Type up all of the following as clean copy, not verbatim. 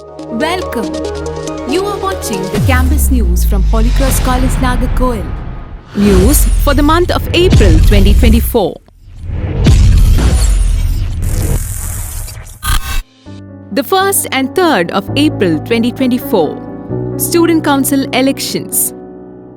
Welcome. You are watching the campus news from Holy Cross College, Nagercoil. News for the month of April 2024. The 1st and 3rd of April 2024. Student Council elections.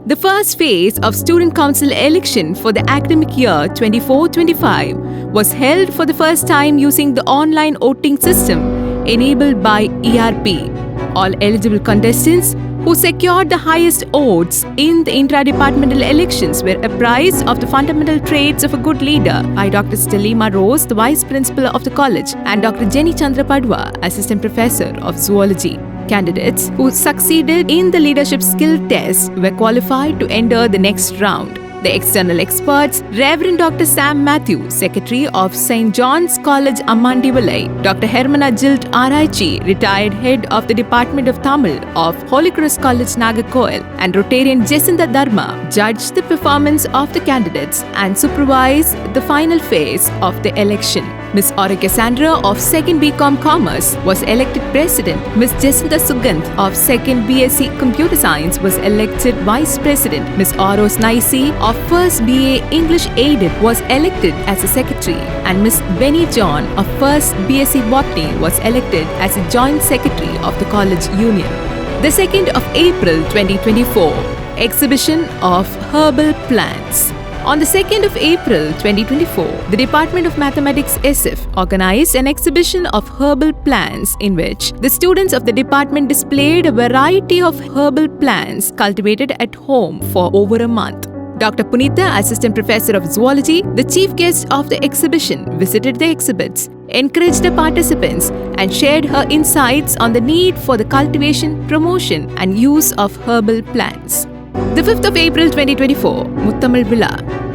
The first phase of Student Council election for the academic year 24-25 was held for the first time using the online voting system enabled by ERP. All eligible contestants who secured the highest votes in the intra-departmental elections were apprised of the fundamental traits of a good leader by Dr. Stelima Rose, the Vice Principal of the college, and Dr. Jenny Chandra Padwa, Assistant Professor of Zoology. Candidates who succeeded in the leadership skill test were qualified to enter the next round. The external experts, Reverend Dr. Sam Matthew, Secretary of St. John's College, Ammandivalai, Dr. Hermana Jilt Araichi, retired head of the Department of Tamil of Holy Cross College, Nagercoil, and Rotarian Jacinta Dharma judged the performance of the candidates and supervised the final phase of the election. Ms. Ora Cassandra of 2nd BCom Commerce was elected President. Ms. Jacinta Sugandh of 2nd BSc Computer Science was elected Vice President. Ms. Oros Naisi of 1st BA English Aided was elected as a Secretary. And Ms. Benny John of 1st BSc Botany was elected as a Joint Secretary of the College Union. The 2nd of April 2024. Exhibition of Herbal Plants. On the 2nd of April 2024, the Department of Mathematics SF organized an exhibition of herbal plants in which the students of the department displayed a variety of herbal plants cultivated at home for over a month. Dr. Punitha, Assistant Professor of Zoology, the chief guest of the exhibition, visited the exhibits, encouraged the participants, and shared her insights on the need for the cultivation, promotion, and use of herbal plants. The 5th of April 2024, Mut Villa.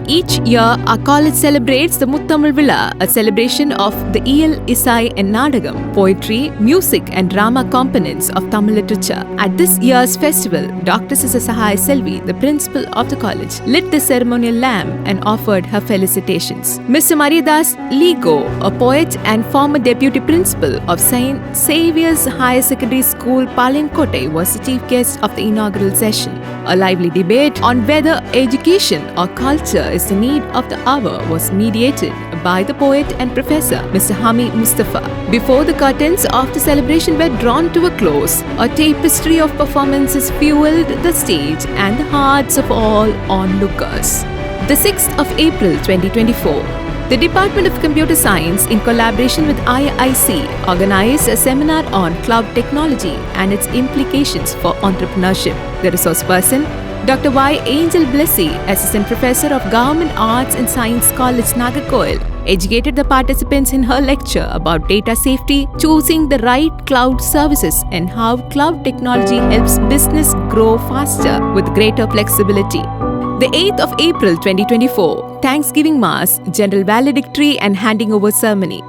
Each year, our college celebrates the Mut Villa, a celebration of the Iyal, Isai and Nadagam, poetry, music and drama components of Tamil literature. At this year's festival, Dr. Sisa Sahai Selvi, the principal of the college, lit the ceremonial lamp and offered her felicitations. Mr. Mariadas Ligo, a poet and former deputy principal of St. Saviour's Higher Secondary School, Palinkote, was the chief guest of the inaugural session. A lively debate on whether education or culture is the need of the hour was mediated by the poet and professor, Mr. Hami Mustafa. Before the curtains of the celebration were drawn to a close, a tapestry of performances fueled the stage and the hearts of all onlookers. The 6th of April 2024. The Department of Computer Science, in collaboration with IIC, organized a seminar on cloud technology and its implications for entrepreneurship. The resource person, Dr. Y. Angel Blessy, Assistant Professor of Government Arts and Science College, Nagercoil, educated the participants in her lecture about data safety, choosing the right cloud services, and how cloud technology helps business grow faster with greater flexibility. The 8th of April 2024, Thanksgiving Mass, General Validatory and Handing Over Ceremony.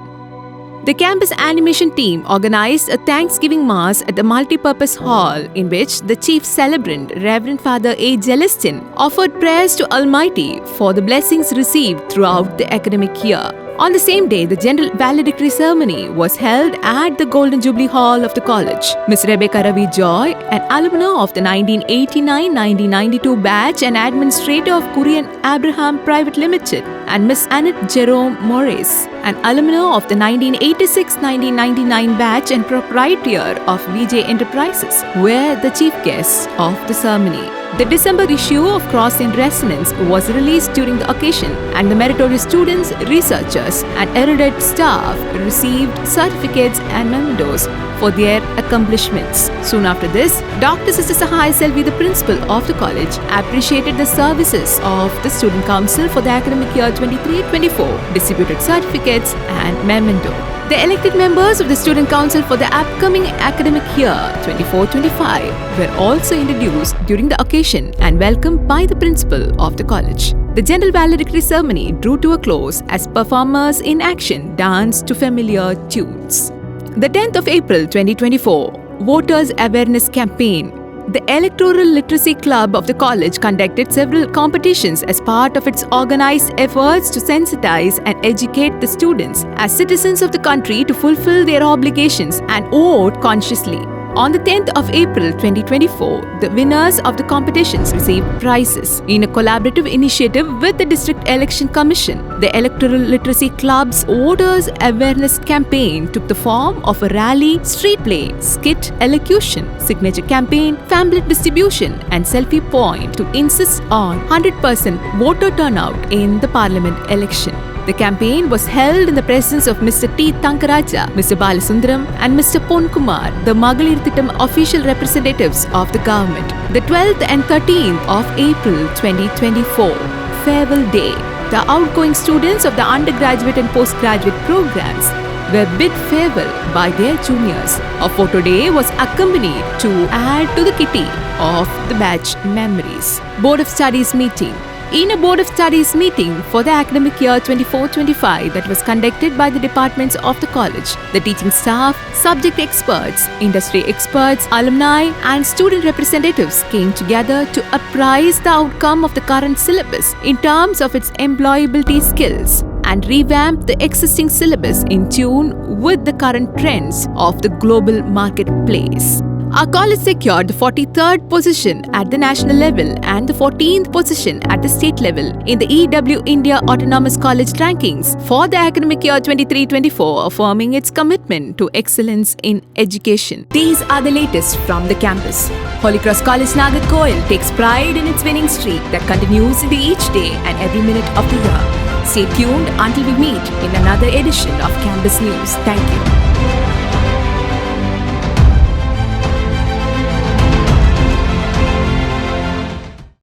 The campus animation team organized a Thanksgiving Mass at the Multipurpose Hall in which the chief celebrant, Reverend Father A. Celestin, offered prayers to Almighty for the blessings received throughout the academic year. On the same day, the general valedictory ceremony was held at the Golden Jubilee Hall of the college. Ms. Rebecca Ravi Joy, an alumna of the 1989-1992 batch and administrator of Korean Abraham Private Limited, and Ms. Annette Jerome Morris, an alumna of the 1986-1999 batch and proprietor of VJ Enterprises, were the chief guests of the ceremony. The December issue of Cross in Resonance was released during the occasion, and the meritorious students, researchers, and erudite staff received certificates and mementos for their accomplishments. Soon after this, Dr. Sister Sahai Selvi, the principal of the college, appreciated the services of the Student Council for the academic year 23-24, distributed certificates and memento. The elected members of the Student Council for the upcoming academic year 24-25 were also introduced during the occasion and welcomed by the principal of the college. The general valedictory ceremony drew to a close as performers in action danced to familiar tunes. The 10th of April 2024, Voters Awareness Campaign. The Electoral Literacy Club of the college conducted several competitions as part of its organized efforts to sensitize and educate the students as citizens of the country to fulfill their obligations and vote consciously. On the 10th of April 2024, the winners of the competitions received prizes. In a collaborative initiative with the District Election Commission, the Electoral Literacy Club's Voters Awareness Campaign took the form of a rally, street play, skit, elocution, signature campaign, pamphlet distribution, and selfie point to insist on 100% voter turnout in the parliament election. The campaign was held in the presence of Mr. T. Tankaraja, Mr. Balasundaram, and Mr. Ponkumar, the Magalir Thittam official representatives of the government. The 12th and 13th of April 2024, Farewell Day. The outgoing students of the undergraduate and postgraduate programs were bid farewell by their juniors. A photo day was accompanied to add to the kitty of the batch memories. Board of Studies meeting. In a Board of Studies meeting for the academic year 24-25 that was conducted by the departments of the college, the teaching staff, subject experts, industry experts, alumni, and student representatives came together to apprise the outcome of the current syllabus in terms of its employability skills and revamp the existing syllabus in tune with the current trends of the global marketplace. Our college secured the 43rd position at the national level and the 14th position at the state level in the EW India Autonomous College rankings for the academic year 23-24, affirming its commitment to excellence in education. These are the latest from the campus. Holy Cross College Nagercoil takes pride in its winning streak that continues into each day and every minute of the year. Stay tuned until we meet in another edition of Campus News. Thank you.